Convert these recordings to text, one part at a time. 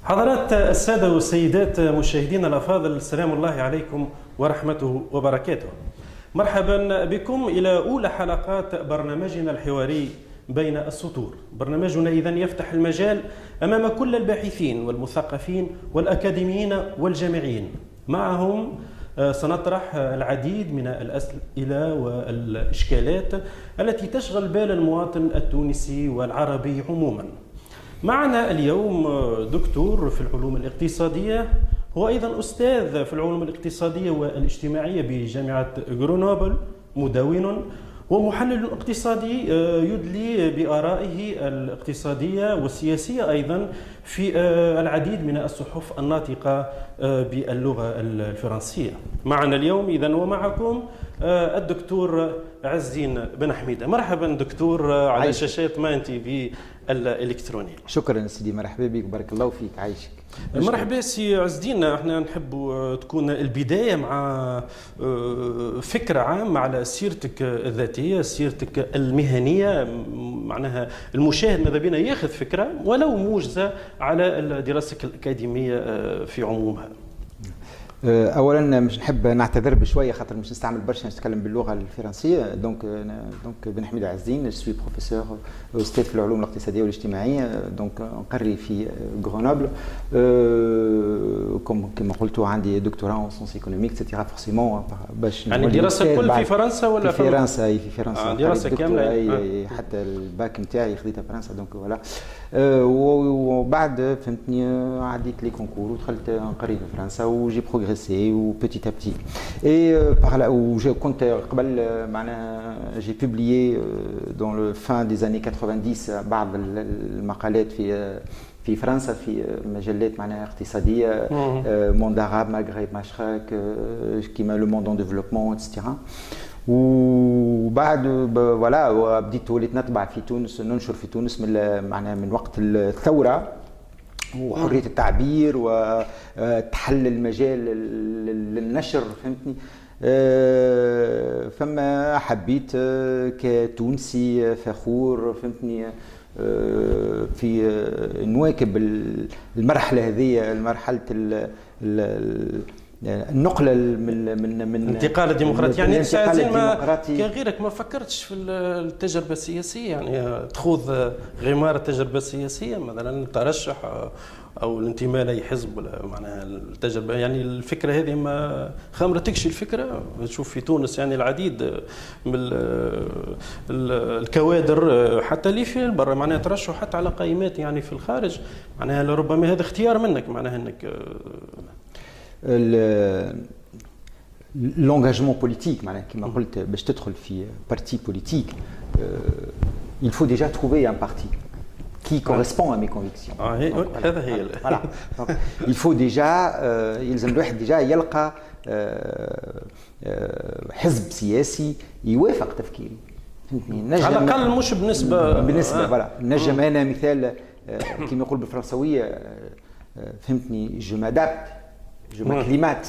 حضرات السادة والسيدات مشاهدينا الأفاضل، السلام الله عليكم ورحمته وبركاته. مرحبا بكم إلى أولى حلقات برنامجنا الحواري بين السطور. برنامجنا إذن يفتح المجال أمام كل الباحثين والمثقفين والأكاديميين والجامعيين. معهم سنطرح العديد من الأسئلة والإشكالات التي تشغل بال المواطن التونسي والعربي عموما. معنا اليوم دكتور في العلوم الاقتصادية، هو أيضا أستاذ في العلوم الاقتصادية والاجتماعية بجامعة غرونوبل، مدون ومحلل اقتصادي يدلي بآرائه الاقتصادية والسياسية أيضا في العديد من الصحف الناطقة باللغة الفرنسية. معنا اليوم إذن ومعكم الدكتور عز الدين بن حميدة. مرحبا دكتور على شاشات مان تي في الإلكترونية. شكرا سيدي، مرحبا بك، بارك الله فيك، عايشك. مرحبا سي عز الدين. احنا نحب تكون البداية مع فكرة عامة على سيرتك الذاتية، سيرتك المهنية، معناها المشاهد ماذا بينا ياخذ فكرة ولو موجزة على دراستك الأكاديمية في عمومها. اولا مش نحب نعتذر بشويه خاطر مش نستعمل برشا نتكلم باللغه الفرنسيه. دونك بن حميد عز الدين، سوي بروفيسور استاذ في العلوم الاقتصاديه والاجتماعيه، دونك نقري في غرونوبل. كما قلت عندي دكتوراه اون سونس ايكونوميك سيتيرا فورسيمون باش يعني الدراسه الكل في فرنسا ولا في فرنسا؟ اي في فرنسا. دراسه كامله حتى الباك نتاعي خذيتها في فرنسا. دونك فوالا. وبعد فهمتني عديت لي كونكور ودخلت نقري في فرنسا وجي ou petit à petit. Et par là où je compte قبل معناها j'ai publié dans le fin des années 90 بعض المقالات في فرنسا في مجلات معناها اقتصاديه، موند عرب، مغرب، مشرق، كيما لو موند ان ديفلوبمون اتسيتيرا. وبعد فوالا بديت وليت نطبع في تونس، ننشر في تونس معناها من وقت الثوره وحريه التعبير وتحل المجال للنشر، فهمتني. فما حبيت كتونسي فخور، فهمتني، في نواكب المرحله هذه، مرحله النقله من الانتقال الديمقراطي. يعني انت ما كغيرك ما فكرتش في التجربه السياسيه، يعني تخوض غمار التجربه السياسيه، مثلا الترشح او الانتماء لاي حزب، ولا معناها التجربه، يعني الفكره هذه ما خامرتكش الفكره؟ تشوف في تونس يعني العديد من الكوادر حتى اللي في برا معناها ترشحوا حتى على قائمات يعني في الخارج، معناها ربما هذا اختيار منك، معناها انك l'engagement politique, comme on dit, باش تدخل في parti politique, il faut déjà trouver un parti qui correspond à mes convictions. Voilà. Donc, il faut déjà يلزم الواحد déjà يلقى حزب سياسي يوافق تفكيري. على الأقل مش بالنسبة فوالا. نجم أنا مثال كما يقول بالفرنسوية، فهمتني، je m'adapte. Je m'acclimate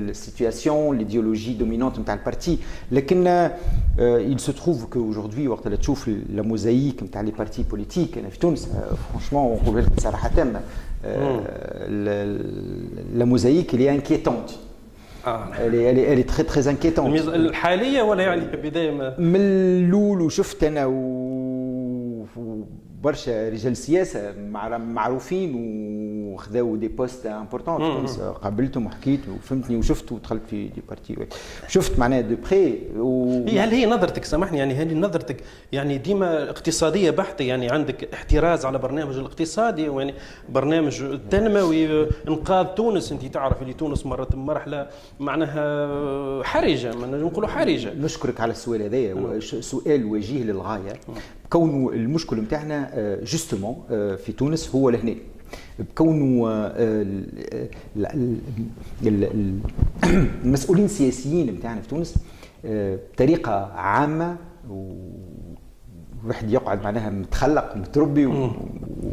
la situation, l'idéologie dominante de le parti. Mais il se trouve qu'aujourd'hui, quand tu vois la mosaïque des partis politiques en Tunis, franchement, on peut dire que la mosaïque elle est inquiétante. Elle est très très inquiétante. الحالية ولا يعني بداية من الأول وشفت أنا برشا رجال سياسه معروفين وخذاو دي بوست امبورطون، قابلتهم وحكيت وفهمتني وشفت ودخلت في دي بارتي، شفت معناها دو بري. هل هي نظرتك، سامحني، يعني هذه نظرتك يعني ديما اقتصاديه بحته، يعني عندك احتراز على برنامج الاقتصادي ويعني برنامج التنموي انقاذ تونس؟ انت تعرف اللي تونس مرت بمرحله معناها حرجه، نقولوا حرجه. نشكرك على السؤال هذا، سؤال وجيه للغايه. كونه المشكل نتاعنا جوستومون في تونس هو لهنا، بكونه المسؤولين السياسيين نتاعنا في تونس بطريقه عامه، وواحد يقعد معناها متخلق متربي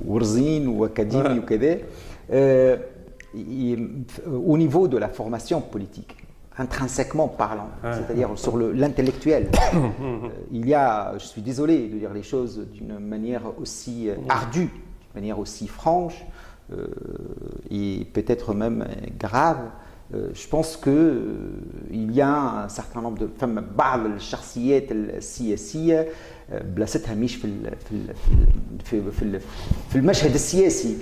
ورزين واكاديمي وكذا، au niveau de la formation politique, intrinsèquement parlant, c'est-à-dire sur l'intellectuel. Il y a, je suis désolé de dire les choses d'une manière aussi ardue, d'une manière aussi franche, et peut-être même grave. Je pense qu'il y a un certain nombre de بعض الشخصيات السياسية بلاصتها مش في المشهد السياسي.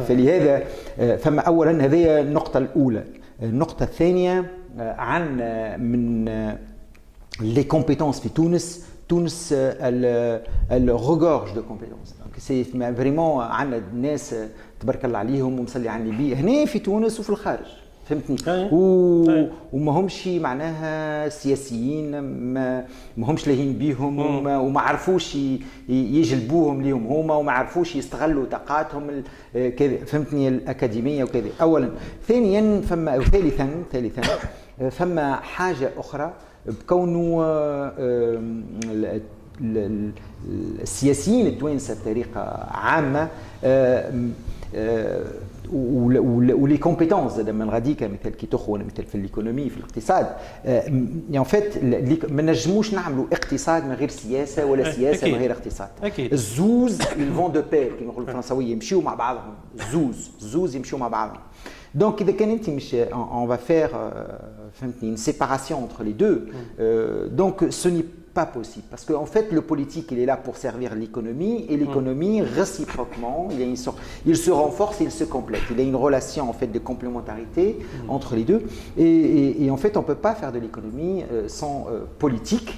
فلهذا فما أولا هذه النقطة الأولى. النقطة الثانية عن من les compétences في تونس elle regorge de compétences. سي فريمون عندنا ناس تبارك الله عليهم ومصلي على النبي هنا في تونس وفي الخارج، فهمتني؟ وما همش معناها سياسيين، ما همش لاهين بيهم وما عرفوش يجلبوهم ليهم هما، وما عرفوش يستغلوا طاقاتهم كذا، فهمتني؟ الأكاديمية وكذا أولا. ثانيا ثالثا فما حاجة أخرى بكونه السياسيين التوانسه بطريقه عامه ولي كومبيتونس زاد من غاديكا مثل كي تخون مثل في الايكونومي في الاقتصاد. يعني فات ما نجموش نعملوا اقتصاد من غير سياسه ولا سياسه من غير اقتصاد. الزوز الفون دو بير كما يقولوا الفرنساويه يمشيوا مع بعضهم، زوز يمشيوا مع بعضهم. Donc, on va faire une séparation entre les deux. Donc, ce n'est pas possible. Parce qu'en fait, le politique, il est là pour servir l'économie. Et l'économie, réciproquement, il se renforce et il se complète. Il y a une relation en fait, de complémentarité entre les deux. Et en fait, on ne peut pas faire de l'économie sans politique.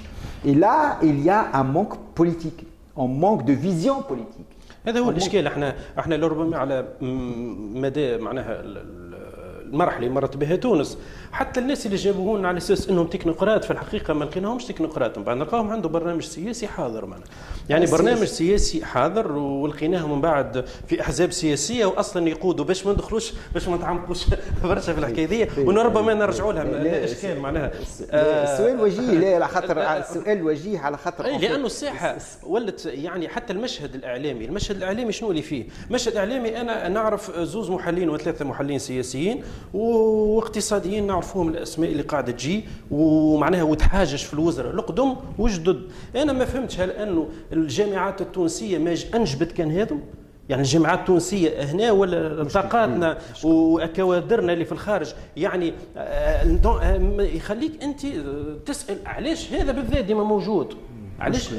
Et là, il y a un manque politique, un manque de vision politique. هذا هو الاشكال. احنا لربما على مدى معناها المرحله اللي مرت بها تونس، حتى الناس اللي جابوهن على اساس انهم تكنوقراط في الحقيقه ما لقيناهمش تكنوقراط، من بعد نلقاهم عنده برنامج سياسي حاضر معنا، يعني برنامج سياسي حاضر، ولقيناهم من بعد في احزاب سياسيه واصلا يقودوا باش ما ندخلوش باش ما نتعمقوش برشا في الحكايه دي، وربما نرجعوا لها الاشكال معناها. السؤال وجيه على خاطر السؤال وجيه على خاطر لانه الساحه ولت يعني حتى المشهد الاعلامي شنو اللي فيه؟ مشهد اعلامي انا نعرف زوز محللين وثلاثه محللين سياسيين واقتصاديين نعرفوهم الاسماء اللي قاعده تجي ومعناها وتحاجج في الوزراء القدم وجدد. انا ما فهمتش هل انه الجامعات التونسيه ما انجبت كان هذم؟ يعني الجامعات التونسيه هنا ولا طاقاتنا وكوادرنا اللي في الخارج، يعني يخليك انت تسال علاش هذا بالذات ديما موجود؟ علاش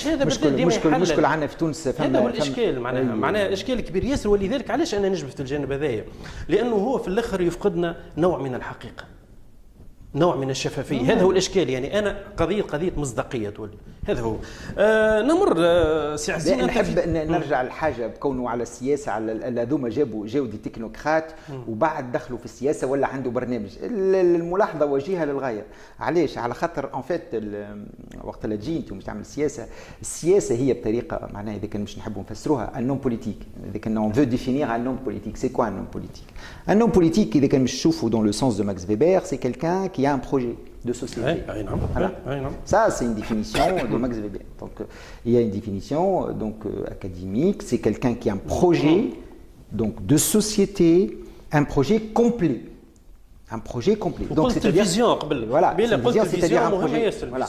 هذا بالذات ديما مشكل عندنا في تونس. هذا هو الاشكال معناها اشكال كبير ياسر. ولذلك علاش انا نجبت في الجانب هذايا؟ لانه هو في الاخر يفقدنا نوع من الحقيقه، نوع من الشفافيه. هذا هو الاشكال. يعني انا قضيه مصداقيه تولي. هذا هو. نمر سي عزيز. نحب نرجع لحاجه بكونه على السياسه، على هذوما جاوا دي تكنوقراط وبعد دخلوا في السياسه ولا عنده برنامج. الملاحظه وجيهه للغايه. علاش؟ على خاطر ان فيت وقت اللي تجي انت مش تعمل السياسه هي بطريقه معناها اذا كان مش نحبوا نفسروها ان نون بوليتيك. اذا كان اون فو ديفينير ان نون بوليتيك، سي كوا ان نون بوليتيك؟ ان نون بوليتيك اذا كان مش نشوفوا دون لو سونس دو ماكس فيبر، سي كيلكان qui a un projet de société. Voilà. Ça, c'est une définition de Max Weber. Donc, il y a une définition académique. C'est quelqu'un qui a un projet donc, de société, un projet complet. Un projet complet. Donc, c'est-à-dire voilà, c'est-à-dire un projet. Voilà.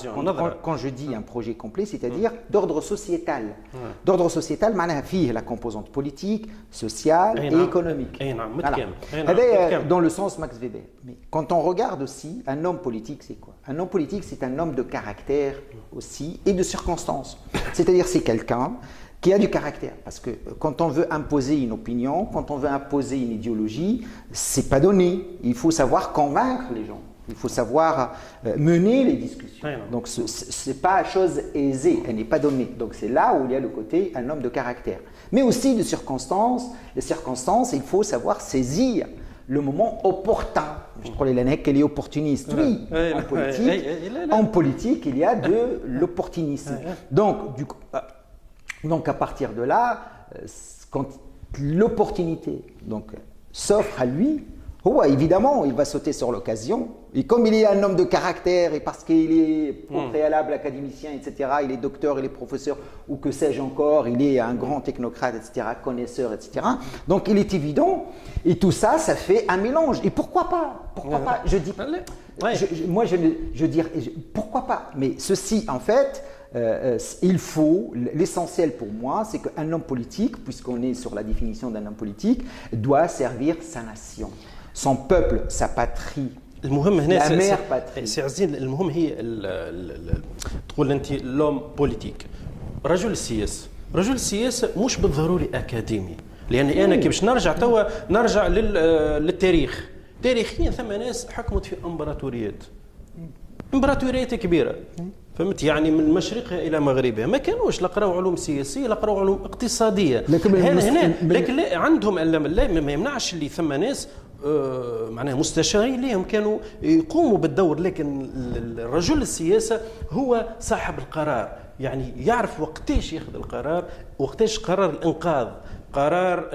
Quand je dis un projet complet, c'est-à-dire d'ordre sociétal. D'ordre sociétal, معناها فيه la composante politique, sociale et économique. Voilà. Dans le sens Max Weber. Mais quand on regarde aussi, un homme politique, c'est quoi? Un homme politique, c'est un homme de caractère aussi et de circonstances. C'est-à-dire, c'est quelqu'un qui a du caractère, parce que quand on veut imposer une opinion, quand on veut imposer une idéologie, c'est pas donné. Il faut savoir convaincre les gens, il faut savoir mener les discussions. Donc c'est pas chose aisée, elle n'est pas donnée. Donc c'est là où il y a le côté un homme de caractère, mais aussi de circonstances. Les circonstances, il faut savoir saisir le moment opportun. Je crois qu'elle est opportuniste. Oui, en politique, il y a de l'opportunisme. Donc à partir de là, quand l'opportunité s'offre à lui, évidemment, il va sauter sur l'occasion. Et comme il est un homme de caractère et parce qu'il est au préalable académicien, etc., il est docteur, il est professeur, ou que sais-je encore, il est un grand technocrate, etc., connaisseur, etc. Donc il est évident, et tout ça, ça fait un mélange. Et pourquoi pas? Pourquoi pas? Je dis, moi, je dirais, pourquoi pas? Mais ceci, en fait, il faut, l'essentiel pour moi, c'est qu'un homme politique, puisqu'on est sur la définition d'un homme politique, doit servir sa nation, son peuple, sa patrie. المهم هنا La mère patrie. سي عزيز المهم هي تقول انت لوم بوليتيك رجل السياسه رجل السياسه مش بالضروري اكاديمي لان انا كي باش نرجع للتاريخ تاريخيا ثم ناس حكمت في امبراطوريات كبيره فهمت يعني من مشرقها الى مغربها ما كانوش لا قراو علوم سياسيه لا قراو علوم اقتصاديه لكن لا عندهم لا ما يمنعش اللي ثم ناس معناها مستشارين ليهم كانوا يقوموا بالدور لكن الرجل السياسه هو صاحب القرار يعني يعرف وقتاش ياخذ القرار وقتاش قرار الانقاذ قرار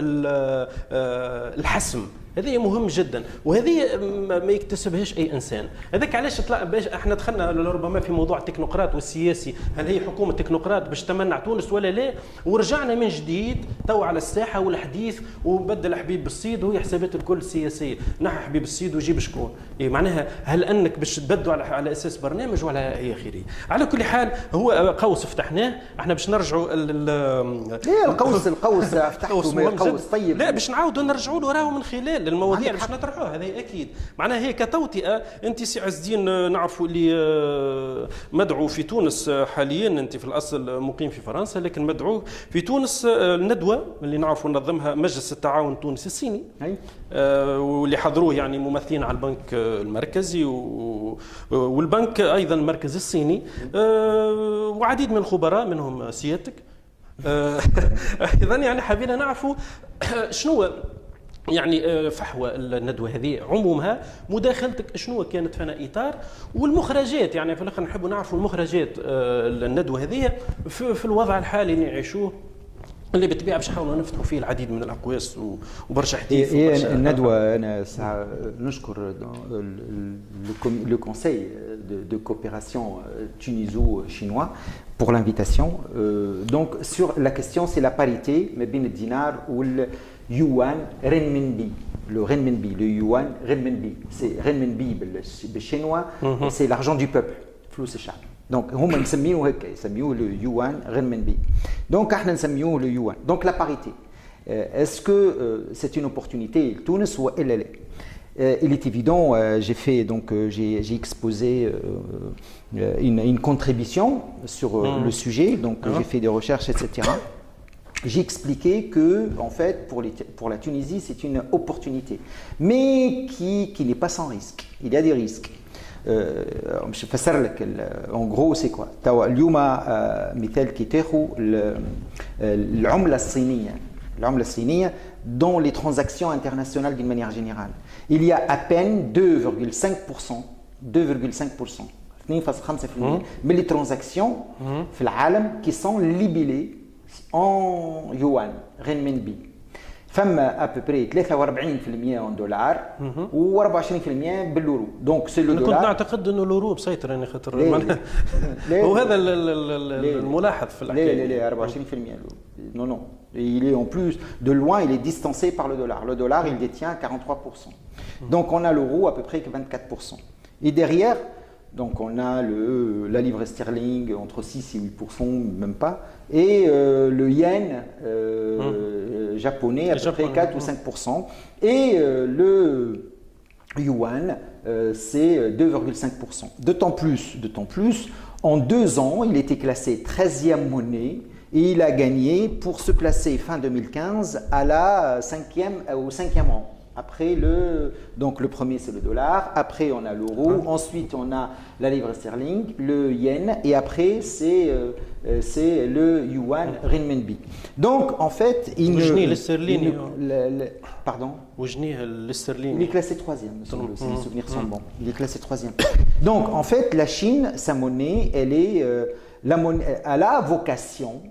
الحسم هذه مهم جدا وهذه ما يكتسبهاش اي انسان هذاك علاش باش احنا دخلنا ربما في موضوع التكنوقراط والسياسي هل هي حكومه تكنوقراط باش تمنع تونس ولا لا ورجعنا من جديد تو على الساحه والحديث وبدل حبيب الصيد وهي حسابات الكل سياسيه نحى حبيب الصيد ويجيب شكون إيه معناها هل انك باش تبدوا على اساس برنامج ولا الى اخره على كل حال هو قوس فتحناه احنا باش نرجعوا القوس فتحته قوس طيب لا باش نعاودوا نرجعوا له راهو من خلال المواضيع اللي باش نطرحوها هذه اكيد معناها هي كتوطئه انت سي عز الدين نعرفوا اللي مدعو في تونس حاليا انت في الاصل مقيم في فرنسا لكن مدعو في تونس الندوه اللي نعرفوا نظمها مجلس التعاون التونسي الصيني واللي حضروه يعني ممثلين على البنك المركزي والبنك ايضا المركزي الصيني وعديد من الخبراء منهم سيادتك ايضا يعني حبينا نعرفوا شنو يعني فحوى الندوه هذه عمومها مداخلتك شنو كانت فينا اطار والمخرجات يعني في الاخر نحبوا نعرفوا المخرجات الندوه هذه في الوضع الحالي اللي نعيشوه اللي بالطبيعه باش نحاولوا نفتحوا فيه العديد من الاقواس وبرشا حديث الندوه انا نشكر le conseil de coopération tuniso-chinois pour l'invitation donc sur la question c'est la parité mais بين الدينار واليوان renminbi le renminbi le yuan renminbi c'est renminbi بالchinois c'est l'argent du peuple فلوس الشعب Donc, هم نسميوه هيك يسميوه le yuan renminbi. Donc, احنا نسميوه le yuan. Donc, la parité. Est-ce que c'est une opportunité Tunis ou elle est il est évident, j'ai exposé une contribution sur le sujet, donc j'ai fait des recherches, etc. J'ai expliqué que, en fait, pour la Tunisie, c'est une opportunité, mais qui n'est pas sans risque. Il y a des risques. مش فسر لك en gros c'est quoi توا اليوم مثال كي تاخذ العمله الصينيه dans les transactions internationales d'une manière générale il y a à peine 2,5% 2,5% من les transactions في العالم qui sont libellées en yuan renminbi فما ابوبري 43% en دولار و24% باليورو دونك سي لو دولار كنت نعتقد انه اليورو مسيطر يعني خاطر وهذا الملاحظ في الحكايه لا 24% non il est en plus de loin il est distancé par le dollar il détient 43% donc on a l'euro à peu près que 24% et derrière donc on a la livre sterling entre 6 et 8%, même pas, et le yen japonais à peu près 4 ou 5%, et le yuan c'est 2,5%. D'autant plus, en 2 ans, il était classé 13e monnaie, et il a gagné pour se placer fin 2015 à la 5e rang. Après donc le premier c'est le dollar, après on a l'euro, ensuite on a la livre sterling, le yen et après c'est le yuan renminbi. Donc en fait pardon. Il est classé 3e, si mes souvenirs sont bons. Il est classé 3e. Donc en fait la Chine, sa monnaie, elle a vocation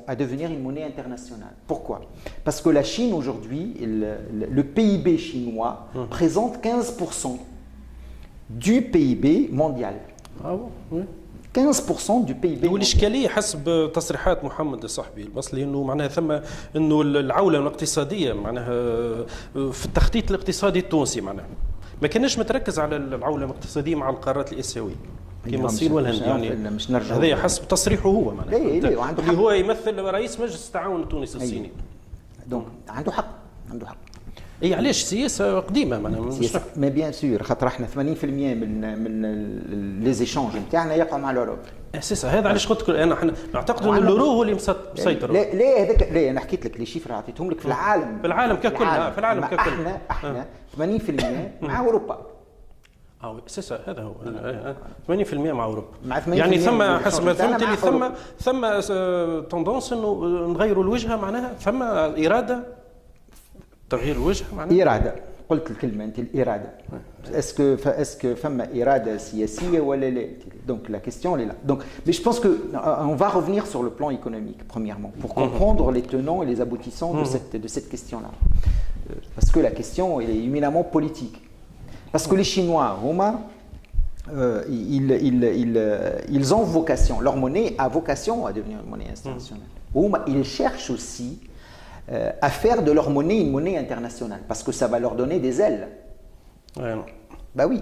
à devenir une monnaie internationale. Pourquoi? Parce que la Chine aujourd'hui, le PIB chinois présente 15% du PIB mondial. Ah bon? Oui. 15% du PIB. والاشكاليه حسب تصريحات محمد صاحبي البصري انه معناها ثم انه العولمه الاقتصاديه معناها في التخطيط الاقتصادي التونسي معناها ما كانش متركز على العولمه الاقتصاديه مع القارات الاسيويه. كما الصين والهند يعني مش نرجع هذا حسب تصريحه هو معناها اللي هو يمثل رئيس مجلس التعاون التونسي الصيني. دونك عنده حق عنده حق. اي علاش سياسه قديمه معناها مي بيان سور خاطر احنا 80% من لي زيشونج نتاعنا يقعوا مع الاوروب. اساسا هذا علاش قلت لك انا نعتقد ان الاورو هو اللي مسيطر. لا هذاك لا انا حكيت لك لي شيفر عطيتهم لك في العالم ككل في العالم ككل احنا 80% مع اوروبا. اساسا هذا هو 80% مع اوروبا يعني ثم حسب ما فهمت لي ثم تندونس انه نغيروا الوجهه معناها ثم اراده تغيير الوجهه معناها اراده قلت الكلمه انت الاراده اسكو فما اراده سياسيه ولا لا donc la question elle est là donc mais je pense que on va revenir sur le plan économique premièrement pour comprendre les tenants et les aboutissants de cette question là parce que la question elle est éminemment politique parce que les Chinois Roma ils ont vocation leur monnaie a vocation à devenir une monnaie internationale Roma ils cherchent aussi à faire de leur monnaie une monnaie internationale parce que ça va leur donner des ailes. Ouais, non. Bah oui.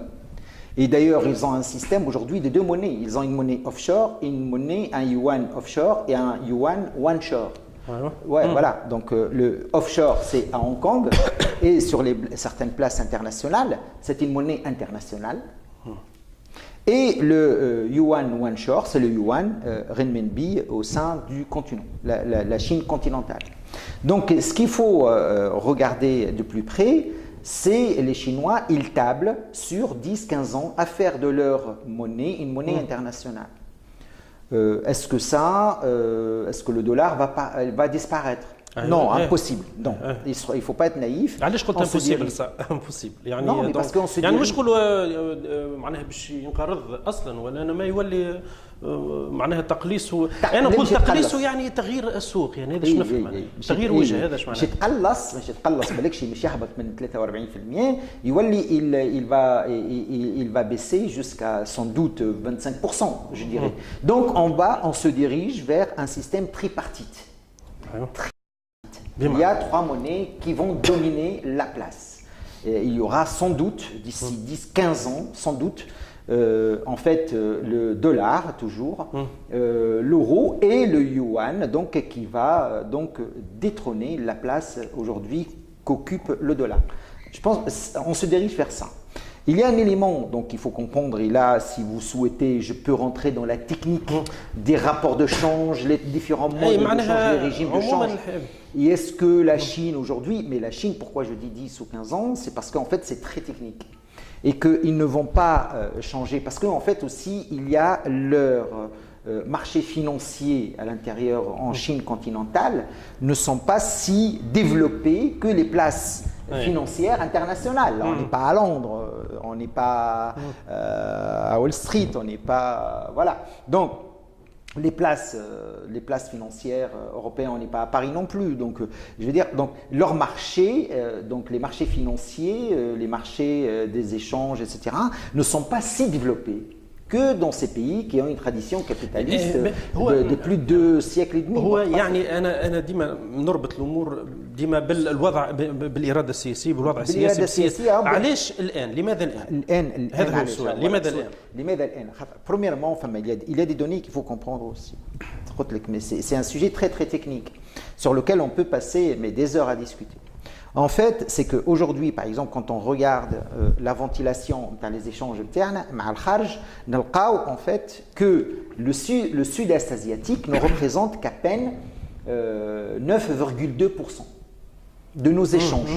Et d'ailleurs, ils ont un système aujourd'hui de deux monnaies. Ils ont une monnaie offshore, un yuan offshore et un yuan onshore. Ouais, voilà. Donc le offshore, c'est à Hong Kong et sur certaines places internationales, c'est une monnaie internationale. Et le yuan onshore, c'est le yuan renminbi au sein du continent, la Chine continentale. Donc, ce qu'il faut regarder de plus près, c'est les Chinois, ils tablent sur 10-15 ans à faire de leur monnaie une monnaie internationale. Est-ce que le dollar va disparaître? Non, impossible. Non, il ne faut pas être naïf. علاش قلت impossible ça impossible يعني non mais parce qu'on se يعني مش نقولوا معناها باش ينقرض اصلا ولا انا ما يولي معناها تقليص انا نقول تقليص يعني تغيير السوق يعني هذا اش نفهم تغيير وجه هذا اش معناها مش يتقلص بالكش مش يهبط من 43% يولي il va baisser jusqu'à sans doute 25% je dirais. Donc on se dirige vers un système tripartite. Il y a trois monnaies qui vont dominer la place. Et il y aura sans doute, d'ici 10-15 ans, sans doute, en fait, le dollar, toujours, l'euro et le yuan, donc, qui va donc détrôner la place aujourd'hui qu'occupe le dollar. Je pense qu'on se dirige vers ça. Il y a un élément donc il faut comprendre, et là, si vous souhaitez, je peux rentrer dans la technique des rapports de change, les différents modes de change, les régimes de change. Et est-ce que la Chine aujourd'hui, mais la Chine, pourquoi je dis 10 ou 15 ans, c'est parce qu'en fait, c'est très technique. Et qu'ils ne vont pas changer, parce qu'en fait aussi, il y a leur marché financier à l'intérieur en Chine continentale ne sont pas si développés que les places financières internationales. On n'est pas à Londres, on n'est pas à Wall Street, on n'est pas... Voilà. Donc, les places financières européennes, on n'est pas à Paris non plus. Donc, je veux dire, donc, leur marché, donc les marchés financiers, les marchés des échanges, etc., ne sont pas si développés que dans ces pays qui ont une tradition capitaliste de plus de 2 siècles et demi. هو يعني انا ديما نربط الامور ديما بالوضع بالاراده السياسيه بالوضع السياسي علاش الان لماذا الان هذا هو السؤال لماذا الان premièrement il y a des données qu'il faut comprendre aussi mais c'est un sujet très très technique sur lequel on peut passer des heures à discuter. En fait, c'est qu'aujourd'hui, par exemple, quand on regarde la ventilation dans les échanges internes, en fait, que le sud-est asiatique ne représente qu'à peine 9,2% de nos échanges.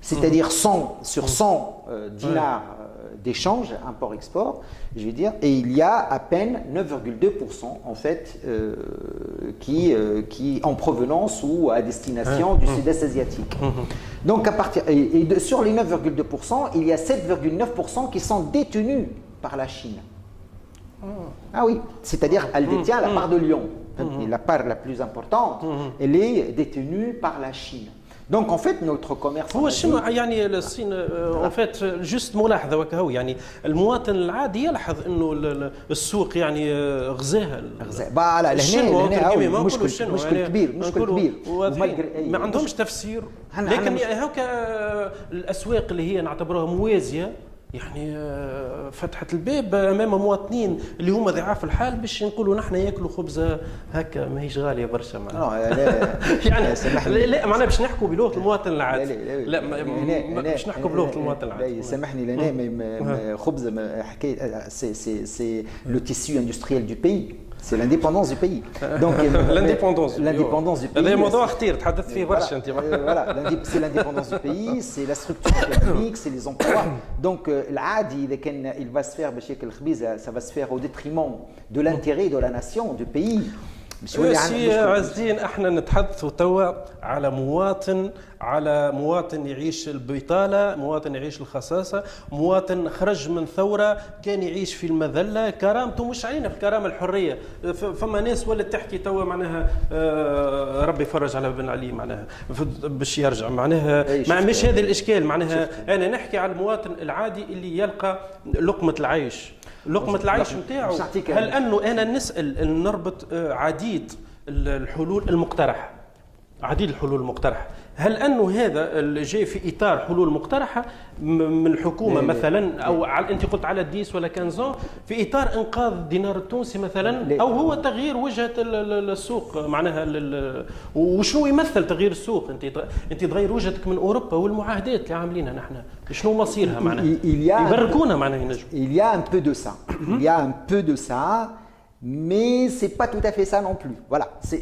C'est-à-dire 100 sur 100 dinars d'échanges, import-export, je vais dire, et il y a à peine 9,2% en fait qui en provenance ou à destination du sud-est asiatique. Donc à partir sur les 9,2%, il y a 7,9% qui sont détenus par la Chine. Ah oui, c'est-à-dire elle détient la part de Lyon. La part la plus importante, elle est détenue par la Chine. Donc en fait notre commerce هو شنو يعني الصين en fait juste ملاحظه وكهو يعني المواطن العادي يلحظ انه السوق يعني غزاها لا هنا مشكل كبير ما عندهمش تفسير لكن هكا الاسواق اللي هي نعتبرها موازيه يعني فتحت الباب امام مواطنين اللي هما ضعاف الحال باش نقولوا نحن ياكلوا خبزه هكا ماهيش غاليه برشا معناها. لا يعني سامحني. لا معناها باش نحكوا بلغه المواطن العادي. لا باش نحكوا بلغه المواطن العادي. سامحني لنا خبزه حكايه سي لو تيسيو اندستريال دو بيي. C'est l'indépendance du pays. Donc l'indépendance du pays. هذا موضوع خطير تحدثت فيه برشا انت. Voilà, c'est l'indépendance du pays, c'est la structure économique, c'est les emplois. Donc العادي إذا كان il va se faire بشكل الخبيزة, ça va se faire au détriment de l'intérêt de la nation, du pays. سي عز الدين احنا نتحدثوا توا على مواطن يعيش البطاله، مواطن يعيش الخصاصه، مواطن خرج من ثوره كان يعيش في المذله، كرامته مش علينا في الكرامه الحريه. فما ناس ولات تحكي توا معناها ربي يفرج على بن علي معناها باش يرجع معناها مش هذا الاشكال معناها. انا نحكي على المواطن العادي اللي يلقى لقمه العيش. لقمة العيش نتاعو. هل انه انا نسال نربط عديد الحلول المقترحه، هل انه هذا اللي جاي في اطار حلول مقترحه من الحكومه مثلا، او انت قلت على 10 ولا 15 في اطار انقاذ الدينار التونسي مثلا، او هو تغيير وجهه السوق معناها وشنو يمثل تغيير السوق؟ انت تغير وجهتك من اوروبا والمعاهدات اللي عاملينها نحن، شنو مصيرها معناها؟ يبركونا معناها ينجم. Il y a un peu de ça. Mais c'est pas tout à fait ça non plus. Voilà, c'est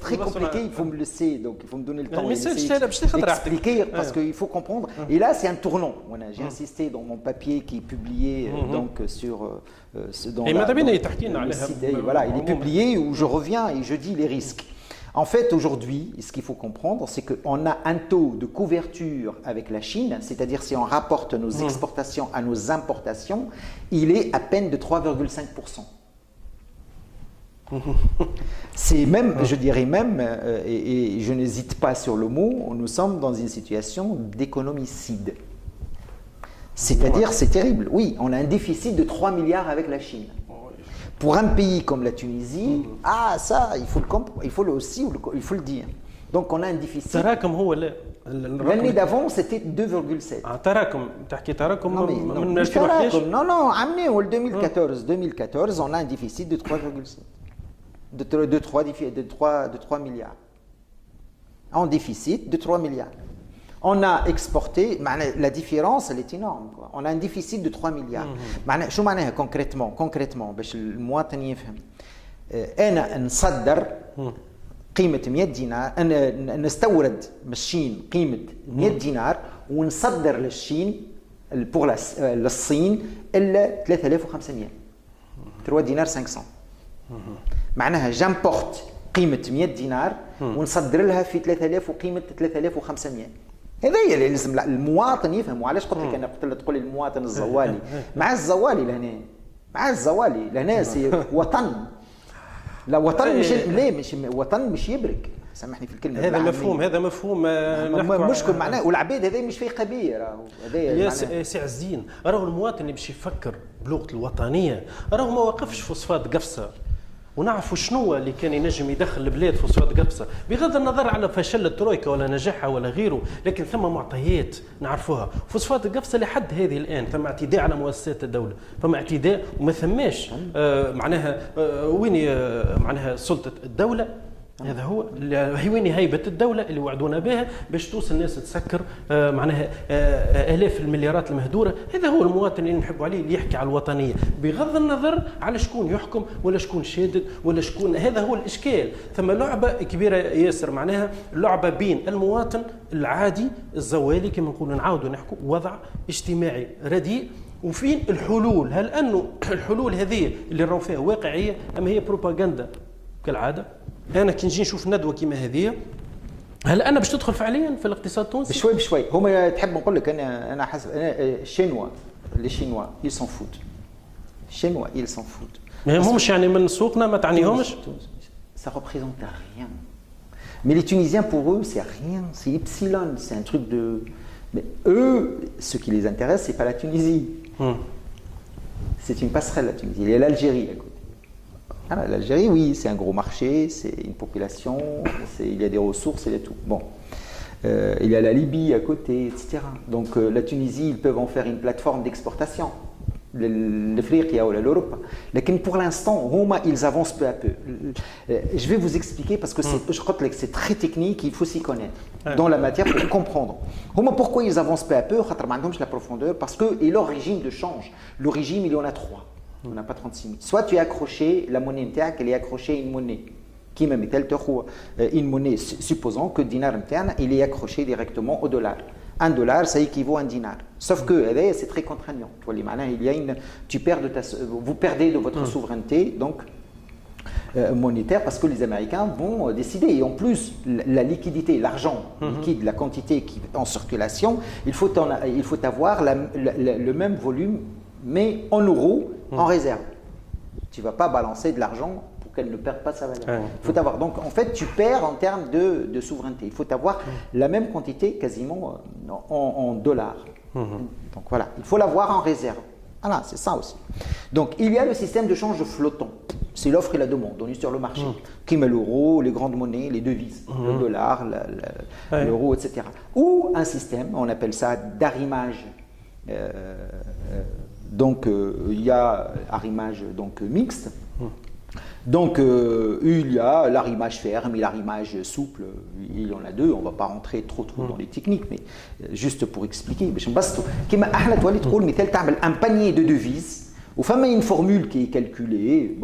très compliqué. Il faut me laisser, donc il faut me donner le temps d'expliquer parce qu'il faut comprendre. Et là, c'est un tournant. Voilà, j'ai insisté dans mon papier qui est publié donc sur dans le site. Voilà, il est publié où je reviens et je dis les risques. En fait, aujourd'hui, ce qu'il faut comprendre, c'est qu'on a un taux de couverture avec la Chine, c'est-à-dire si on rapporte nos exportations à nos importations, il est à peine de 3,5%. C'est même, je dirais même, et je n'hésite pas sur le mot, nous sommes dans une situation d'économicide. C'est-à-dire, c'est terrible. Oui, on a un déficit de 3 milliards avec la Chine. Pour un pays comme la Tunisie, ça, il faut le dire. Donc on a un déficit. L'année d'avant, c'était 2,7. Non, amené au 2014, on a un déficit de 3,7. De 3 milliards. En déficit de 3 milliards. On a exporté, la différence elle est énorme quoi. On a un déficit de 3 milliards. شو معناها concrètement باش المواطن يفهم. انا نصدر قيمه 100 دينار، انا نستورد من الصين قيمه 100 دينار ونصدر للصين الا 3500 3 دينار 500. معناها جامبورت قيمه 100 دينار ونصدر لها في 3000 وقيمه 3500. هذا هي اللي لازم المواطن يفهم. وعلاش قلت لك انا تقول لي المواطن الزوالي مع الزوالي لهنا سي وطن. لا وطن مش وطن مش يبرك، سامحني في الكلمه. هذا مفهوم مشكل معناه. والعباد هذا مش فايقه بيه هذا سي عزين. راهو المواطن اللي باش يفكر بلغه الوطنيه راهو ما وقفش في صفات قفصه، ونعرفوا شنو اللي كان ينجم يدخل البلاد في صفات قفصه، بغض النظر على فشل الترويكا ولا نجاحها ولا غيره، لكن ثم معطيات نعرفوها. في صفات القفصه لحد هذه الان ثم اعتداء على مؤسسات الدوله، فما اعتداء وما ثماش معناها وين معناها سلطه الدوله. هذا هو وين هيبه الدوله اللي وعدونا بها باش توصل الناس تسكر معناها الاف المليارات المهدوره. هذا هو المواطن اللي نحبوا عليه، اللي يحكي على الوطنيه بغض النظر على شكون يحكم ولا شكون شادد ولا شكون. هذا هو الاشكال. ثم لعبه كبيره ياسر، معناها لعبه بين المواطن العادي الزوالي كما نقولوا نعاودوا نحكوا وضع اجتماعي رديء، وفين الحلول. هل انه الحلول هذه اللي راهو فيها واقعيه ام هي بروباغندا كالعاده؟ انا كي نجي نشوف ندوه كيما هذه، هل انا باش تدخل فعليا في الاقتصاد التونسي؟ بشوي هما تحب نقول لك انا حسب الشينوا لي شينوا ils s'en foutent. الشينوا ils s'en foutent. ما همش يعني من سوقنا ما تعنيهمش. Ça représente rien. Mais les Tunisiens pour eux c'est rien, c'est epsilon, c'est un truc de. Mais eux, ce qui les intéresse c'est pas la Tunisie. C'est une passerelle la Tunisie. Il y a l'Algérie à côté. L'Algérie, oui, c'est un gros marché, c'est une population, il y a des ressources, il y a tout. Bon. il y a la Libye à côté, etc. Donc la Tunisie, ils peuvent en faire une plateforme d'exportation. L'Afrique ou l'Europe. Mais pour l'instant, ils avancent peu à peu. Je vais vous expliquer parce que je crois que c'est très technique, il faut s'y connaître dans la matière pour comprendre. Pourquoi ils avancent peu à peu? La profondeur, parce que et leur régime de change. Le régime, il y en a 3. On n'a pas 36 000. Soit tu es accroché, la monnaie interne, elle est accrochée à une monnaie. Qui même est une monnaie, supposons que le dinar interne, il est accroché directement au dollar. $1, ça équivaut à un dinar. Sauf que c'est très contraignant. Vous perdez de votre souveraineté donc, monétaire parce que les Américains vont décider. Et en plus, la liquidité, l'argent liquide, la quantité qui est en circulation, il faut avoir le même volume, mais en euros, en réserve. Tu ne vas pas balancer de l'argent qu'elle ne perde pas sa valeur. Il faut avoir, donc en fait tu perds en termes de souveraineté. Il faut avoir la même quantité quasiment en dollars. Donc voilà, il faut l'avoir en réserve. Voilà, c'est ça aussi. Donc il y a le système de change flottant. C'est l'offre et la demande. On est sur le marché. Qui met l'euro, les grandes monnaies, les devises, le dollar, l'euro, etc. Ou un système, on appelle ça d'arrimage. Donc il y a arrimage donc mixte. Donc, il y a l'arrimage ferme et l'arrimage souple. Il y en a deux. On ne va pas rentrer trop dans les techniques, mais juste pour expliquer. Un panier de devises, ou une formule qui est calculée,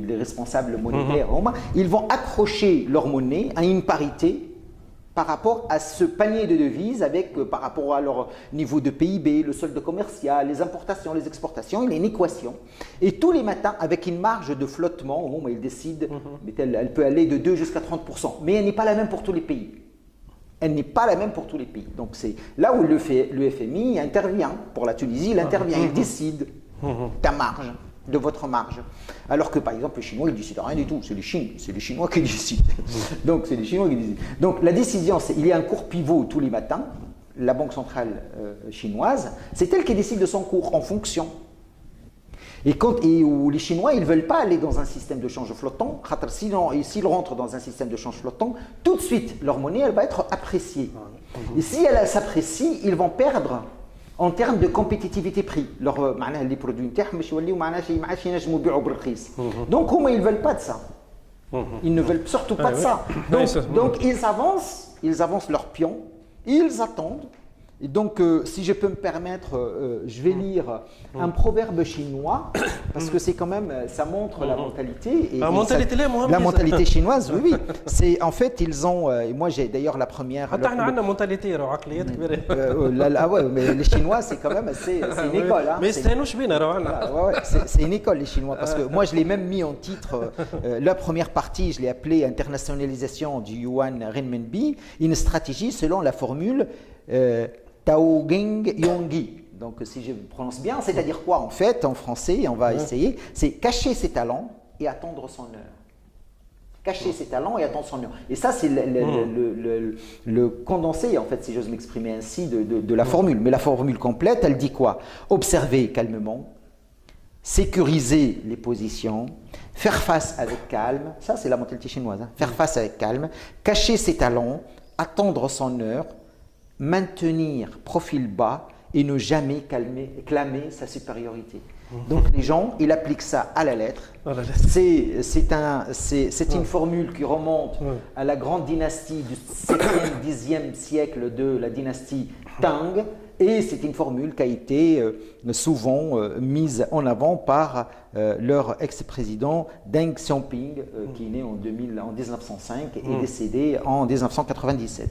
les responsables monétaires, ils vont accrocher leur monnaie à une parité par rapport à ce panier de devises, par rapport à leur niveau de PIB, le solde commercial, les importations, les exportations, il y a une équation. Et tous les matins, avec une marge de flottement, au moment où ils décident, elle peut aller de 2 jusqu'à 30%, mais elle n'est pas la même pour tous les pays. Elle n'est pas la même pour tous les pays. Donc c'est là où le FMI intervient. Pour la Tunisie, il intervient, il décide ta marge, de votre marge. Alors que par exemple les Chinois ils ne décident rien du tout, c'est les Chinois qui décident. Donc c'est les Chinois qui décident. Donc la décision, il y a un cours pivot tous les matins, la banque centrale chinoise, c'est elle qui décide de son cours en fonction. Et où les Chinois ils ne veulent pas aller dans un système de change flottant, s'ils rentrent dans un système de change flottant, tout de suite leur monnaie elle va être appréciée. Et si elle s'apprécie, ils vont perdre en termes de compétitivité prix. Les produits internes, donc ils ne veulent pas de ça. Ils ne veulent surtout pas de ça. Donc ils avancent leurs pions, ils attendent. Et donc, si je peux me permettre, je vais lire un proverbe chinois, parce que c'est quand même, ça montre la mentalité. La mentalité chinoise, oui. C'est, en fait, ils ont, et moi j'ai d'ailleurs la première. Mais les Chinois, c'est quand même, c'est une école. Hein, c'est une école, les Chinois, parce que moi je l'ai même mis en titre, la première partie, je l'ai appelée internationalisation du yuan renminbi, une stratégie selon la formule Tao Geng Yonggi. Donc, si je prononce bien, c'est-à-dire quoi en fait, en français, on va essayer, c'est cacher ses talents et attendre son heure. Cacher ses talents et attendre son heure. Et ça, c'est le condensé, en fait, si j'ose m'exprimer ainsi, de la formule. Mais la formule complète, elle dit quoi? Observer calmement, sécuriser les positions, faire face avec calme, ça c'est la mentalité chinoise, hein. Faire face avec calme, cacher ses talents, attendre son heure, maintenir profil bas et ne jamais clamer sa supériorité. Donc les gens, ils appliquent ça à la lettre. C'est une formule qui remonte à la grande dynastie du 7e, 10e siècle de la dynastie Tang. Et c'est une formule qui a été souvent mise en avant par leur ex-président Deng Xiaoping, qui est né en 1905 et décédé en 1997.